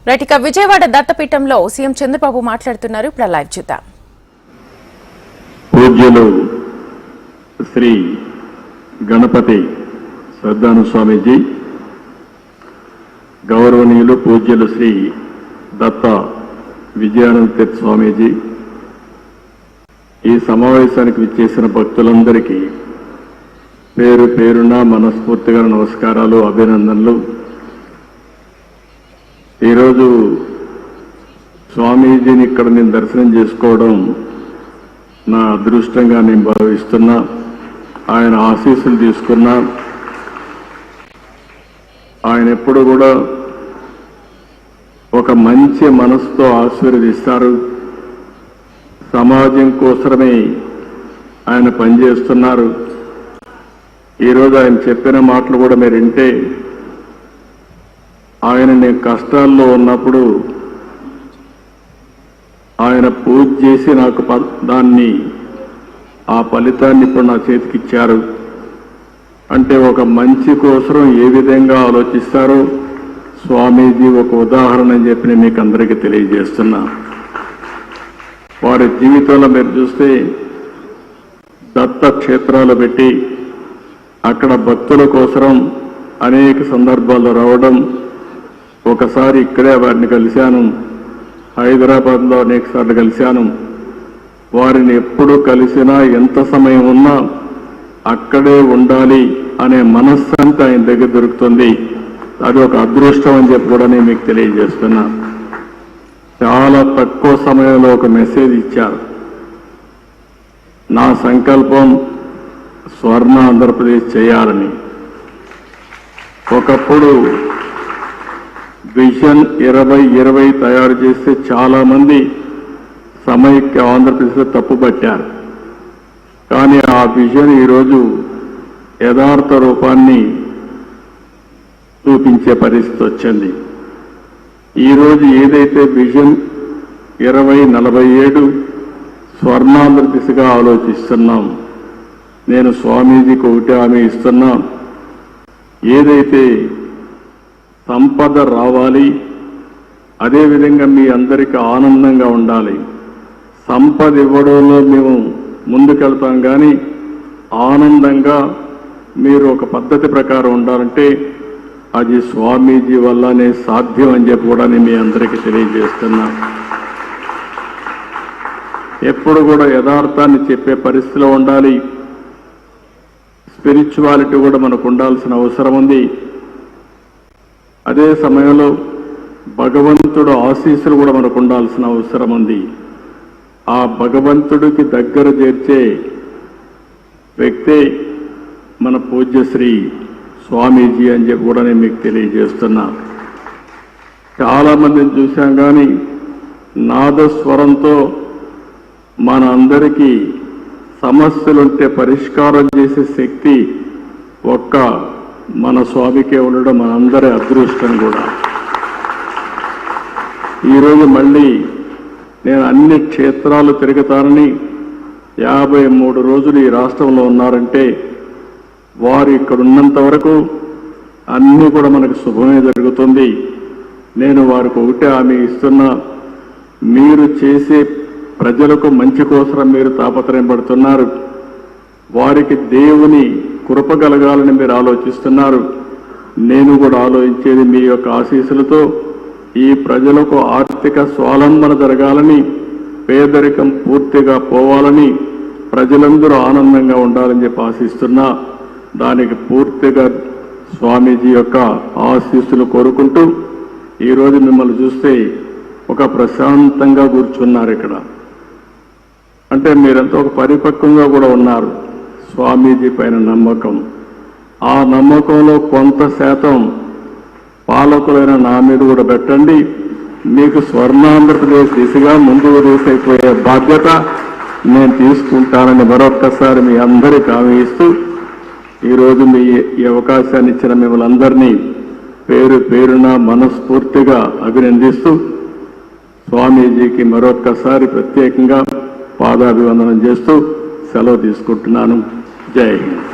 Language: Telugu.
రైట్, ఇక విజయవాడ దత్తపీఠంలో సీఎం చంద్రబాబు మాట్లాడుతున్నారు. ఇప్పుడు లైవ్ చూద్దాం. పూజ్యులు శ్రీ గణపతి శ్రద్ధాను స్వామీజీ, గౌరవనీయులు పూజ్యులు శ్రీ దత్త విజయానంద స్వామీజీ, ఈ సమావేశానికి విచ్చేసిన భక్తులందరికీ పేరు పేరున మనస్ఫూర్తిగా నమస్కారాలు, అభినందనలు. ఈరోజు స్వామీజీని ఇక్కడ నేను దర్శనం చేసుకోవడం నా అదృష్టంగా నేను భావిస్తున్నా. ఆయన ఆశీస్సులు తీసుకున్నా. ఆయన ఎప్పుడు కూడా ఒక మంచి మనసుతో ఆశీర్వదిస్తారు. సమాజం కోసమే ఆయన పనిచేస్తున్నారు. ఈరోజు ఆయన చెప్పిన మాటలు కూడా మీరు వింటే, ఆయన నేను కష్టాల్లో ఉన్నప్పుడు ఆయన పూజ చేసి నాకు దాన్ని ఆ ఫలితాన్ని ఇప్పుడు నా చేతికి ఇచ్చారు. అంటే ఒక మంచి కోసం ఏ విధంగా ఆలోచిస్తారో స్వామీజీ ఒక ఉదాహరణ అని చెప్పి నేను మీకు అందరికీ తెలియజేస్తున్నా. వారి జీవితంలో మీరు చూస్తే దత్త క్షేత్రాలు పెట్టి అక్కడ భక్తుల కోసం అనేక సందర్భాల్లో రావడం. ఒకసారి ఇక్కడే వారిని కలిశాను, హైదరాబాద్లో అనేక సార్లు కలిశాను. వారిని ఎప్పుడు కలిసినా ఎంత సమయం ఉన్నా అక్కడే ఉండాలి అనే మనస్సంతా ఆయన దగ్గర దొరుకుతుంది. అది ఒక అదృష్టం అని చెప్పి కూడా నేను మీకు తెలియజేస్తున్నా. చాలా తక్కువ సమయంలో ఒక మెసేజ్ ఇచ్చారు. నా సంకల్పం స్వర్ణ ఆంధ్రప్రదేశ్ చేయాలని. ఒకప్పుడు విజన్ 2020 తయారు చేస్తే చాలా మంది సమైక్య ఆంధ్రప్రదేశ్లో తప్పుపట్టారు. కానీ ఆ విజన్ ఈరోజు యథార్థ రూపాన్ని చూపించే పరిస్థితి వచ్చింది. ఈరోజు ఏదైతే విజన్ 2047 స్వర్ణాంధ్ర దిశగా ఆలోచిస్తున్నాం, నేను స్వామీజీకి ఒకటి హామీ ఇస్తున్నా. ఏదైతే సంపద రావాలి, అదేవిధంగా మీ అందరికీ ఆనందంగా ఉండాలి. సంపద ఇవ్వడంలో మేము ముందుకెళ్తాం, కానీ ఆనందంగా మీరు ఒక పద్ధతి ప్రకారం ఉండాలంటే అది స్వామీజీ వల్లనే సాధ్యం అని చెప్పి కూడా నేను మీ అందరికీ తెలియజేస్తున్నా. ఎప్పుడు కూడా యథార్థాన్ని చెప్పే పరిస్థితిలో ఉండాలి. స్పిరిచువాలిటీ కూడా మనకు ఉండాల్సిన అవసరం ఉంది. అదే సమయంలో భగవంతుడు ఆశీస్సులు కూడా మనకు ఉండాల్సిన అవసరం ఉంది. ఆ భగవంతుడికి దగ్గర చేర్చే వ్యక్తే మన పూజ్యశ్రీ స్వామీజీ అని చెప్పి కూడా నేను మీకు తెలియజేస్తున్నా. చాలా మందిని చూశాం, కానీ నాదస్వరంతో మన అందరికీ సమస్యలుంటే పరిష్కారం చేసే శక్తి ఒక్క మన స్వామికే ఉండడం మనందరి అదృష్టం కూడా. ఈరోజు మళ్ళీ నేను అన్ని క్షేత్రాలు తిరుగుతానని 53 రోజులు ఈ రాష్ట్రంలో ఉన్నారంటే వారు ఇక్కడ ఉన్నంత వరకు అన్నీ కూడా మనకు శుభమే జరుగుతుంది. నేను వారికి ఒకటే హామీ ఇస్తున్నా. మీరు చేసే ప్రజలకు మంచి కోసం మీరు తాపత్రయం పడుతున్నారు. వారికి దేవుని కృప కలగాలని మీరు ఆలోచిస్తున్నారు. నేను కూడా ఆలోచించేది మీ యొక్క ఆశీస్సులతో ఈ ప్రజలకు ఆర్థిక స్వావలంబన జరగాలని, పేదరికం పూర్తిగా పోవాలని, ప్రజలందరూ ఆనందంగా ఉండాలని చెప్పి ఆశిస్తున్నా. దానికి పూర్తిగా స్వామీజీ యొక్క ఆశీస్సులు కోరుకుంటూ ఈరోజు మిమ్మల్ని చూస్తే ఒక ప్రశాంతంగా కూర్చున్నారు ఇక్కడ. అంటే మీరంతా ఒక పరిపక్వంగా కూడా ఉన్నారు. స్వామీజీ పైన నమ్మకం, ఆ నమ్మకంలో కొంత శాతం పాలకులైన నా మీద కూడా పెట్టండి. మీకు స్వర్ణాంధ్రప్రదేశ్ దిశగా ముందుకు దూసైపోయే బాధ్యత నేను తీసుకుంటానని మరొక్కసారి మీ అందరికీ హామీ ఇస్తూ ఈరోజు ఈ అవకాశాన్ని ఇచ్చిన మిమ్మల్ని అందరినీ పేరు పేరున మనస్ఫూర్తిగా అభినందిస్తూ స్వామీజీకి మరొక్కసారి ప్రత్యేకంగా పాదాభివందనం చేస్తూ సెలవు తీసుకుంటున్నాను. జై హింద్.